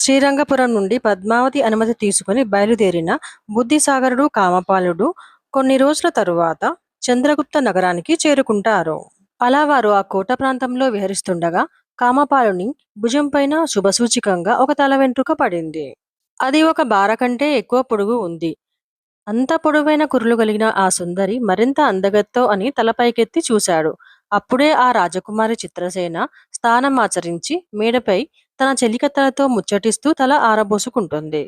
శ్రీరంగపురం నుండి పద్మావతి అనుమతి తీసుకుని బయలుదేరిన బుద్ధిసాగరుడు కామపాలుడు కొన్ని రోజుల తరువాత చంద్రగుప్త నగరానికి చేరుకుంటారు. అలా వారు ఆ కోట ప్రాంతంలో విహరిస్తుండగా కామపాలుని భుజంపైన శుభసూచికంగా ఒక తల వెంట్రుక పడింది. అది ఒక బార కంటే ఎక్కువ పొడుగు ఉంది. అంత పొడవైన కురులు కలిగిన ఆ సుందరి మరింత అందగత్తో అని తలపైకెత్తి చూశాడు. అప్పుడే ఆ రాజకుమారి చిత్రసేన స్థానమాచరించి మేడపై తన చెలికత్తెలతో ముచ్చటిస్తూ తల ఆరబోసుకుంటుంది.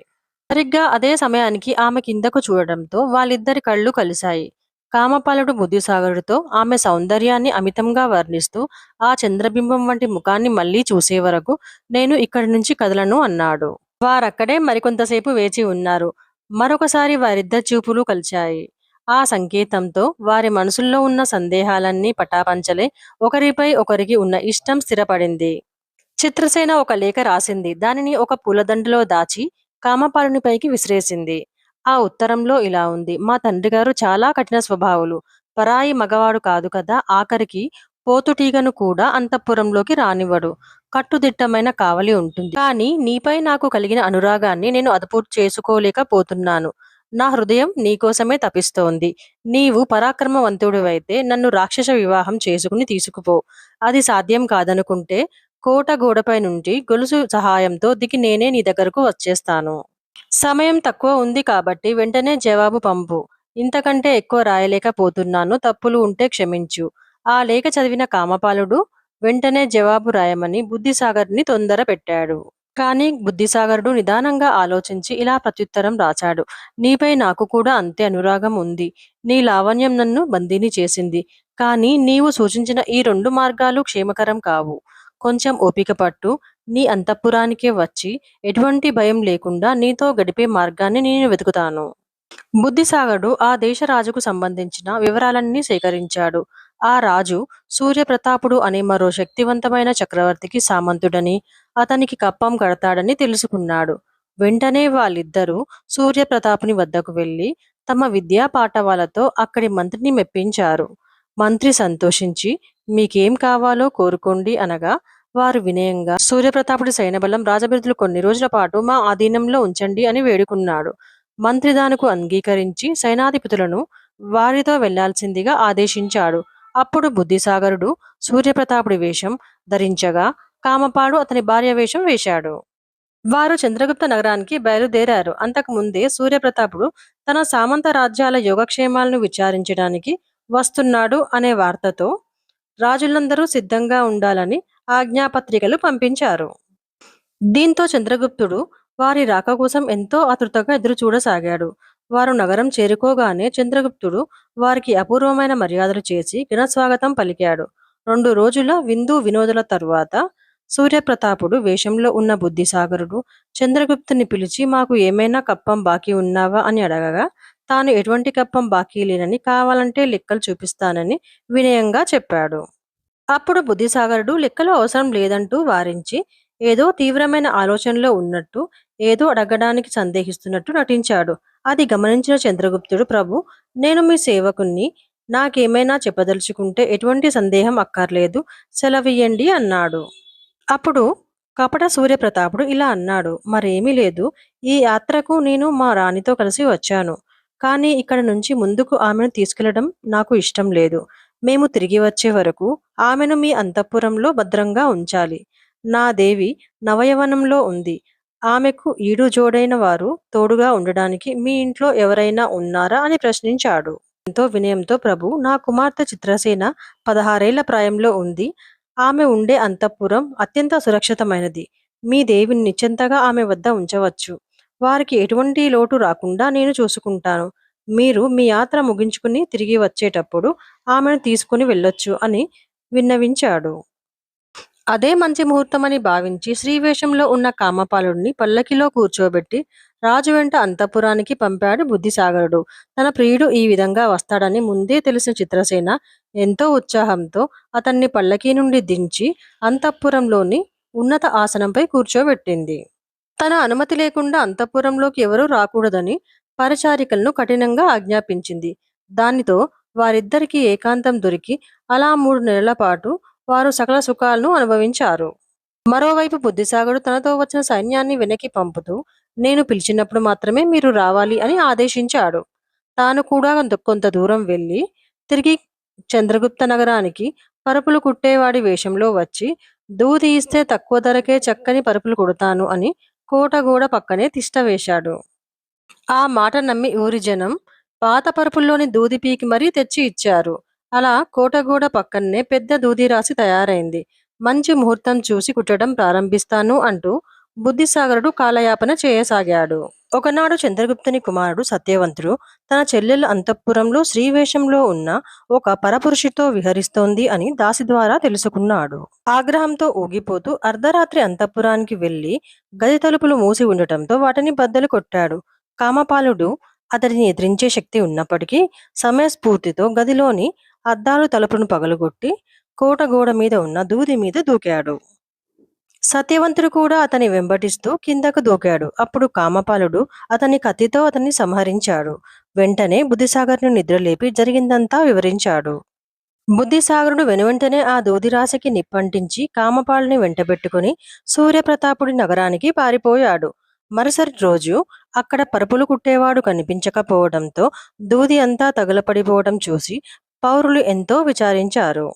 సరిగ్గా అదే సమయానికి ఆమె కిందకు చూడడంతో వాళ్ళిద్దరి కళ్ళు కలిశాయి. కామపాలుడు బుద్ధిసాగరుడితో ఆమె సౌందర్యాన్ని అమితంగా వర్ణిస్తూ ఆ చంద్రబింబం వంటి ముఖాన్ని మళ్లీ చూసే వరకు నేను ఇక్కడి నుంచి కదలను అన్నాడు. వారక్కడే మరికొంతసేపు వేచి ఉన్నారు. మరొకసారి వారిద్దరి చూపులు కలిశాయి. ఆ సంకేతంతో వారి మనసుల్లో ఉన్న సందేహాలన్నీ పటాపంచలై ఒకరిపై ఒకరికి ఉన్న ఇష్టం స్థిరపడింది. చిత్రసేన ఒక లేఖ రాసింది. దానిని ఒక పూలదండలో దాచి కామపాలునిపైకి విసిరేసింది. ఆ ఉత్తరంలో ఇలా ఉంది: మా తండ్రిగారు చాలా కఠిన స్వభావులు. పరాయి మగవాడు కాదు కదా, ఆఖరికి పోతుటీగను కూడా అంతఃపురంలోకి రానివ్వడు. కట్టుదిట్టమైన కావలి ఉంటుంది. కానీ నీపై నాకు కలిగిన అనురాగాన్ని నేను అదుపు చేసుకోలేకపోతున్నాను. నా హృదయం నీకోసమే తపిస్తోంది. నీవు పరాక్రమవంతుడివైతే నన్ను రాక్షస వివాహం చేసుకుని తీసుకుపో. అది సాధ్యం కాదనుకుంటే కోట గోడపై నుండి గొలుసు సహాయంతో దిగి నేనే నీ దగ్గరకు వచ్చేస్తాను. సమయం తక్కువ ఉంది కాబట్టి వెంటనే జవాబు పంపు. ఇంతకంటే ఎక్కువ రాయలేకపోతున్నాను. తప్పులు ఉంటే క్షమించు. ఆ లేఖ చదివిన కామపాలుడు వెంటనే జవాబు రాయమని బుద్ధిసాగర్ని తొందర పెట్టాడు. కానీ బుద్ధిసాగరుడు నిదానంగా ఆలోచించి ఇలా ప్రత్యుత్తరం రాశాడు: నీపై నాకు కూడా అంతే అనురాగం ఉంది. నీ లావణ్యం నన్ను బందీని చేసింది. కానీ నీవు సూచించిన ఈ 2 మార్గాలు క్షేమకరం కావు. కొంచెం ఓపిక పట్టు. నీ అంతఃపురానికే వచ్చి ఎటువంటి భయం లేకుండా నీతో గడిపే మార్గాన్ని నేను వెతుకుతాను. బుద్ధిసాగరుడు ఆ దేశరాజుకు సంబంధించిన వివరాలన్నీ సేకరించాడు. ఆ రాజు సూర్యప్రతాపుడు అనే మరో శక్తివంతమైన చక్రవర్తికి సామంతుడని, అతనికి కప్పం కడతాడని తెలుసుకున్నాడు. వెంటనే వాళ్ళిద్దరూ సూర్యప్రతాపుని వద్దకు వెళ్లి తమ విద్యా పాఠవాలతో అక్కడి మంత్రిని మెప్పించారు. మంత్రి సంతోషించి మీకేం కావాలో కోరుకోండి అనగా వారు వినయంగా సూర్యప్రతాపుడి సైన్యబలం రాజబిరుదులు కొన్ని రోజుల పాటు మా ఆధీనంలో ఉంచండి అని వేడుకున్నాడు. మంత్రి దానికి అంగీకరించి సైనాధిపతులను వారితో వెళ్లాల్సిందిగా ఆదేశించాడు. అప్పుడు బుద్ధిసాగరుడు సూర్యప్రతాపుడి వేషం ధరించగా కామపాడు అతని భార్య వేషం వేశాడు. వారు చంద్రగుప్త నగరానికి బయలుదేరారు. అంతకు ముందే సూర్యప్రతాపుడు తన సామంత రాజ్యాల యోగక్షేమాలను విచారించడానికి వస్తున్నాడు అనే వార్తతో రాజులందరూ సిద్ధంగా ఉండాలని ఆజ్ఞాపత్రికలు పంపించారు. దీంతో చంద్రగుప్తుడు వారి రాక కోసం ఎంతో ఆతృతగా ఎదురుచూడసాగాడు. వారు నగరం చేరుకోగానే చంద్రగుప్తుడు వారికి అపూర్వమైన మర్యాదలు చేసి ఘనస్వాగతం పలికాడు. 2 రోజుల విందు వినోదాల తరువాత సూర్యప్రతాపుడు వేషంలో ఉన్న బుద్ధిసాగరుడు చంద్రగుప్తుని పిలిచి మాకు ఏమైనా కప్పం బాకీ ఉన్నావా అని అడగగా తాను ఎటువంటి కప్పం బాకీ లేనని, కావాలంటే లెక్కలు చూపిస్తానని వినయంగా చెప్పాడు. అప్పుడు బుద్ధిసాగరుడు లెక్కలు అవసరం లేదంటూ వారించి ఏదో తీవ్రమైన ఆలోచనలో ఉన్నట్టు, ఏదో అడగడానికి సందేహిస్తున్నట్టు నటించాడు. అది గమనించిన చంద్రగుప్తుడు, ప్రభు, నేను మీ సేవకుణ్ణి. నాకేమైనా చెప్పదలుచుకుంటే ఎటువంటి సందేహం అక్కర్లేదు, సెలవియ్యండి అన్నాడు. అప్పుడు కపట సూర్యప్రతాపుడు ఇలా అన్నాడు: మరేమీ లేదు. ఈ యాత్రకు నేను మా రాణితో కలిసి వచ్చాను. కానీ ఇక్కడ నుంచి ముందుకు ఆమెను తీసుకెళ్లడం నాకు ఇష్టం లేదు. మేము తిరిగి వచ్చే వరకు ఆమెను మీ అంతఃపురంలో భద్రంగా ఉంచాలి. నా దేవి నవయవనంలో ఉంది. ఆమెకు ఈడు జోడైన వారు తోడుగా ఉండడానికి మీ ఇంట్లో ఎవరైనా ఉన్నారా అని ప్రశ్నించాడు. ఎంతో వినయంతో, ప్రభు, నా కుమార్తె చిత్రసేన 16 ఏళ్ల ప్రాయంలో ఉంది. ఆమె ఉండే అంతఃపురం అత్యంత సురక్షితమైనది. మీ దేవిని నిశ్చింతగా ఆమె వద్ద ఉంచవచ్చు. వారికి ఎటువంటి లోటు రాకుండా నేను చూసుకుంటాను. మీరు మీ యాత్ర ముగించుకుని తిరిగి వచ్చేటప్పుడు ఆమెను తీసుకుని వెళ్ళొచ్చు అని విన్నవించాడు. అదే మంచి ముహూర్తమని భావించి శ్రీవేషంలో ఉన్న కామపాలుడిని పల్లకిలో కూర్చోబెట్టి రాజు వెంట అంతఃపురానికి పంపాడు బుద్ధిసాగరుడు. తన ప్రియుడు ఈ విధంగా వస్తాడని ముందే తెలిసిన చిత్రసేన ఎంతో ఉత్సాహంతో అతన్ని పల్లకీ నుండి దించి అంతఃపురంలోని ఉన్నత ఆసనంపై కూర్చోబెట్టింది. తన అనుమతి లేకుండా అంతఃపురంలోకి ఎవరూ రాకూడదని పరిచారికలను కఠినంగా ఆజ్ఞాపించింది. దానితో వారిద్దరికీ ఏకాంతం దొరికి అలా 3 నెలల పాటు వారు సకల సుఖాలను అనుభవించారు. మరోవైపు బుద్ధిసాగరుడు తనతో వచ్చిన సైన్యాన్ని వెనక్కి పంపుతూ నేను పిలిచినప్పుడు మాత్రమే మీరు రావాలి అని ఆదేశించాడు. తాను కూడా కొంత దూరం వెళ్ళి తిరిగి చంద్రగుప్త నగరానికి పరుపులు కుట్టేవాడి వేషంలో వచ్చి దూది ఇస్తే తక్కువ ధరకే చక్కని పరుపులు కుడతాను అని కోట గోడ పక్కనే తిష్ట వేశాడు. ఆ మాట నమ్మి ఊరి జనం పాత పరుపుల్లోని దూది పీకి మరీ తెచ్చి ఇచ్చారు. అలా కోటగూడ పక్కనే పెద్ద దూది రాసి తయారైంది. మంచి ముహూర్తం చూసి కుట్టడం ప్రారంభిస్తాను అంటూ బుద్ధిసాగరుడు కాలయాపన చేయసాగాడు. ఒకనాడు చంద్రగుప్తుని కుమారుడు సత్యవంతుడు తన చెల్లెల అంతఃపురంలో స్త్రీవేషంలో ఉన్న ఒక పరపురుషితో విహరిస్తోంది అని దాసి ద్వారా తెలుసుకున్నాడు. ఆగ్రహంతో ఊగిపోతూ అర్ధరాత్రి అంతఃపురానికి వెళ్లి గది తలుపులు మూసి ఉండటంతో వాటిని బద్దలు కొట్టాడు. కామపాలుడు అతడిని ఎదిరించే శక్తి ఉన్నప్పటికీ సమయస్ఫూర్తితో గదిలోని అద్దాలు తలుపును పగలగొట్టి కోట గోడ మీద ఉన్న దూది మీద దూకాడు. సత్యవంతుడు కూడా అతని వెంబడిస్తూ కిందకు దూకాడు. అప్పుడు కామపాలుడు అతని కత్తితో అతన్ని సంహరించాడు. వెంటనే బుద్ధిసాగర్ను నిద్రలేపి జరిగిందంతా వివరించాడు. బుద్ధిసాగరుడు వెనువెంటనే ఆ దూదిరాశికి నిప్పంటించి కామపాలుని వెంటబెట్టుకుని సూర్యప్రతాపుడి నగరానికి పారిపోయాడు. మరుసటి రోజు అక్కడ పరుపులు కుట్టేవాడు కనిపించకపోవడంతో దూది అంతా తగులపడిపోవడం చూసి పౌరులు ఎంతో విచారించారు.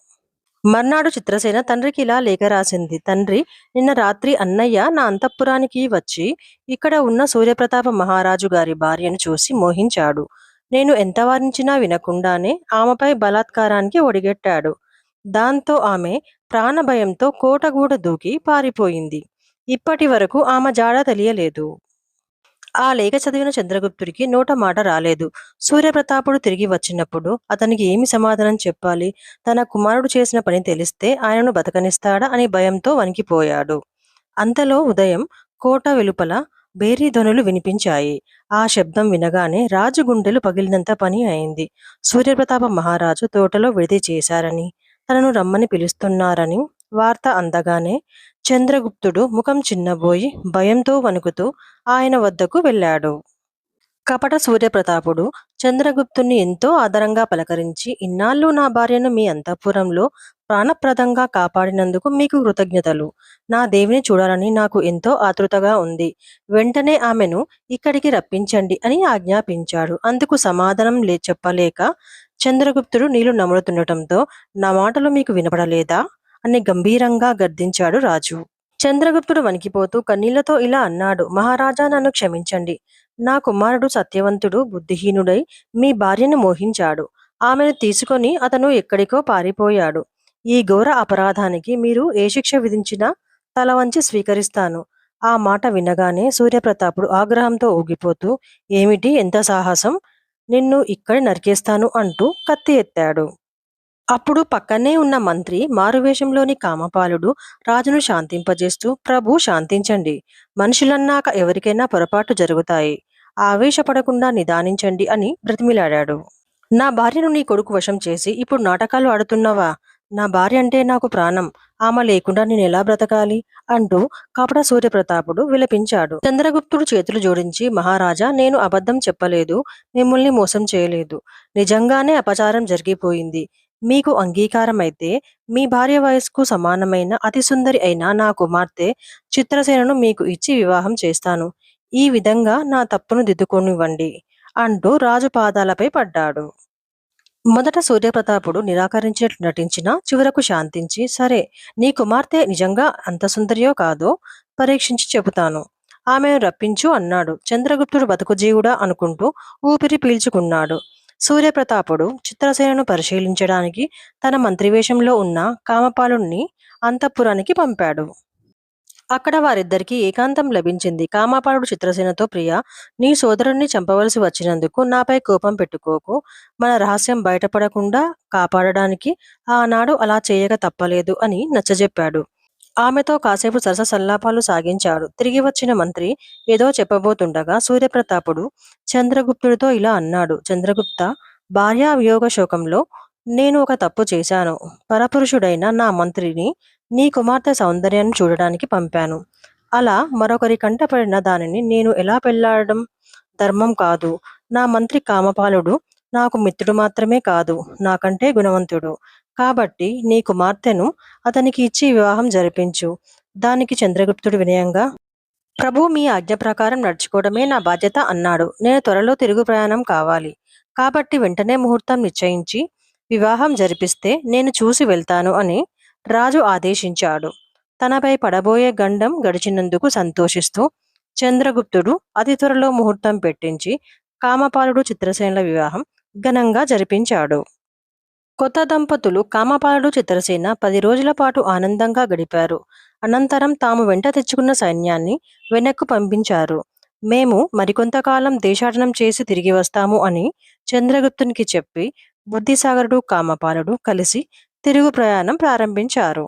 మర్నాడు చిత్రసేన తండ్రికి ఇలా లేఖ రాసింది. తండ్రి, నిన్న రాత్రి అన్నయ్య నా అంతఃపురానికి వచ్చి ఇక్కడ ఉన్న సూర్యప్రతాప మహారాజు గారి భార్యను చూసి మోహించాడు. నేను ఎంత వారించినా వినకుండానే ఆమెపై బలాత్కారానికి ఒడిగట్టాడు. దాంతో ఆమె ప్రాణభయంతో కోటగూడ దూకి పారిపోయింది. ఇప్పటి వరకు ఆమె జాడ తెలియలేదు. ఆ లేఖ చదివిన చంద్రగుప్తుడికి నోట మాట రాలేదు. సూర్యప్రతాపుడు తిరిగి వచ్చినప్పుడు అతనికి ఏమి సమాధానం చెప్పాలి? తన కుమారుడు చేసిన పని తెలిస్తే ఆయనను బతకనిస్తాడా అని భయంతో వణికిపోయాడు. అంతలో ఉదయం కోట వెలుపల బేరీ ధ్వనులు వినిపించాయి. ఆ శబ్దం వినగానే రాజు గుండెలు పగిలినంత పని అయింది. సూర్యప్రతాప మహారాజు తోటలో విడిది చేశారని, తనను రమ్మని పిలుస్తున్నారని వార్త అందగానే చంద్రగుప్తుడు ముఖం చిన్నబోయి భయంతో వణుకుతూ ఆయన వద్దకు వెళ్ళాడు. కపట సూర్యప్రతాపుడు చంద్రగుప్తుని ఎంతో ఆదరంగా పలకరించి, ఇన్నాళ్ళు నా భార్యను మీ అంతఃపురంలో ప్రాణప్రదంగా కాపాడినందుకు మీకు కృతజ్ఞతలు. నా దేవిని చూడాలని నాకు ఎంతో ఆతృతగా ఉంది. వెంటనే ఆమెను ఇక్కడికి రప్పించండి అని ఆజ్ఞాపించాడు. అందుకు సమాధానం చెప్పలేక చంద్రగుప్తుడు నీళ్లు నములుతుండటంతో, నా మాటలు మీకు వినపడలేదా అని గంభీరంగా గద్దించాడు రాజు. చంద్రగుప్తుడు వణికిపోతూ కన్నీళ్లతో ఇలా అన్నాడు. మహారాజా, నన్ను క్షమించండి. నా కుమారుడు సత్యవంతుడు బుద్ధిహీనుడై మీ భార్యను మోహించాడు. ఆమెను తీసుకొని అతను ఎక్కడికో పారిపోయాడు. ఈ ఘోర అపరాధానికి మీరు ఏ శిక్ష విధించినా తల వంచి స్వీకరిస్తాను. ఆ మాట వినగానే సూర్యప్రతాపుడు ఆగ్రహంతో ఊగిపోతూ, ఏమిటి ఎంత సాహసం? నిన్ను ఇక్కడే నరికేస్తాను అంటూ కత్తి ఎత్తాడు. అప్పుడు పక్కనే ఉన్న మంత్రి మారువేషంలోని కామపాలుడు రాజును శాంతింపజేస్తూ, ప్రభు శాంతించండి. మనుషులన్నాక ఎవరికైనా పొరపాటు జరుగుతాయి. ఆవేశపడకుండా నిదానించండి అని బ్రతిమిలాడాడు. నా భార్యను నీ కొడుకు వశం చేసి ఇప్పుడు నాటకాలు ఆడుతున్నావా? నా భార్య అంటే నాకు ప్రాణం. ఆమె లేకుండా నేనెలా బ్రతకాలి అంటూ కపట సూర్యప్రతాపుడు విలపించాడు. చంద్రగుప్తుడు చేతులు జోడించి, మహారాజా, నేను అబద్ధం చెప్పలేదు. మిమ్మల్ని మోసం చేయలేదు. నిజంగానే అపచారం జరిగిపోయింది. మీకు అంగీకారమైతే మీ భార్య వయస్సుకు సమానమైన అతి సుందరి అయిన నా కుమార్తె చిత్రసేనను మీకు ఇచ్చి వివాహం చేస్తాను. ఈ విధంగా నా తప్పును దిద్దుకొనివ్వండి అంటూ రాజు పాదాలపై పడ్డాడు. మొదట సూర్యప్రతాపుడు నిరాకరించినట్లు నటించినా చివరకు శాంతించి, సరే, నీ కుమార్తె నిజంగా అంత సుందరియో కాదో పరీక్షించి చెబుతాను. ఆమెను రప్పించు అన్నాడు. చంద్రగుప్తుడు బతుకుజీవుడా అనుకుంటూ ఊపిరి పీల్చుకున్నాడు. సూర్యప్రతాపుడు చిత్రసేనను పరిశీలించడానికి తన మంత్రివేషంలో ఉన్న కామపాలుణ్ణి అంతఃపురానికి పంపాడు. అక్కడ వారిద్దరికీ ఏకాంతం లభించింది. కామపాలుడు చిత్రసేనతో, ప్రియా, నీ సోదరుణ్ణి చంపవలసి వచ్చినందుకు నాపై కోపం పెట్టుకోకు. మన రహస్యం బయటపడకుండా కాపాడడానికి ఆనాడు అలా చేయక తప్పలేదు అని నచ్చజెప్పాడు. ఆమెతో కాసేపు సరస సల్లాపాలు సాగించాడు. తిరిగి వచ్చిన మంత్రి ఏదో చెప్పబోతుండగా సూర్యప్రతాపుడు చంద్రగుప్తుడితో ఇలా అన్నాడు. చంద్రగుప్త, భార్యా వియోగ శోకంలో నేను ఒక తప్పు చేశాను. పరపురుషుడైన నా మంత్రిని నీ కుమార్తె సౌందర్యాన్ని చూడడానికి పంపాను. అలా మరొకరి కంటపడిన దానిని నేను ఎలా పెళ్లాడడం ధర్మం కాదు. నా మంత్రి కామపాలుడు నాకు మిత్రుడు మాత్రమే కాదు, నాకంటే గుణవంతుడు. కాబట్టి నీ కుమార్తెను అతనికి ఇచ్చి వివాహం జరిపించు. దానికి చంద్రగుప్తుడు వినయంగా, ప్రభు మీ ఆజ్ఞ ప్రకారం నడుచుకోవడమే నా బాధ్యత అన్నాడు. నేను త్వరలో తిరుగు ప్రయాణం కావాలి. కాబట్టి వెంటనే ముహూర్తం నిశ్చయించి వివాహం జరిపిస్తే నేను చూసి వెళ్తాను అని రాజు ఆదేశించాడు. తనపై పడబోయే గండం గడిచినందుకు సంతోషిస్తూ చంద్రగుప్తుడు అతి త్వరలో ముహూర్తం పెట్టించి కామపాలుడు చిత్రసేనుల వివాహం ఘనంగా జరిపించాడు. కొత్త దంపతులు కామపాలుడు చిత్రసేన 10 రోజుల పాటు ఆనందంగా గడిపారు. అనంతరం తాము వెంట తెచ్చుకున్న సైన్యాన్ని వెనక్కు పంపించారు. మేము మరికొంతకాలం దేశాటనం చేసి తిరిగి వస్తాము అని చంద్రగుప్తునికి చెప్పి బుద్ధిసాగరుడు కామపాలుడు కలిసి తిరుగు ప్రయాణం ప్రారంభించారు.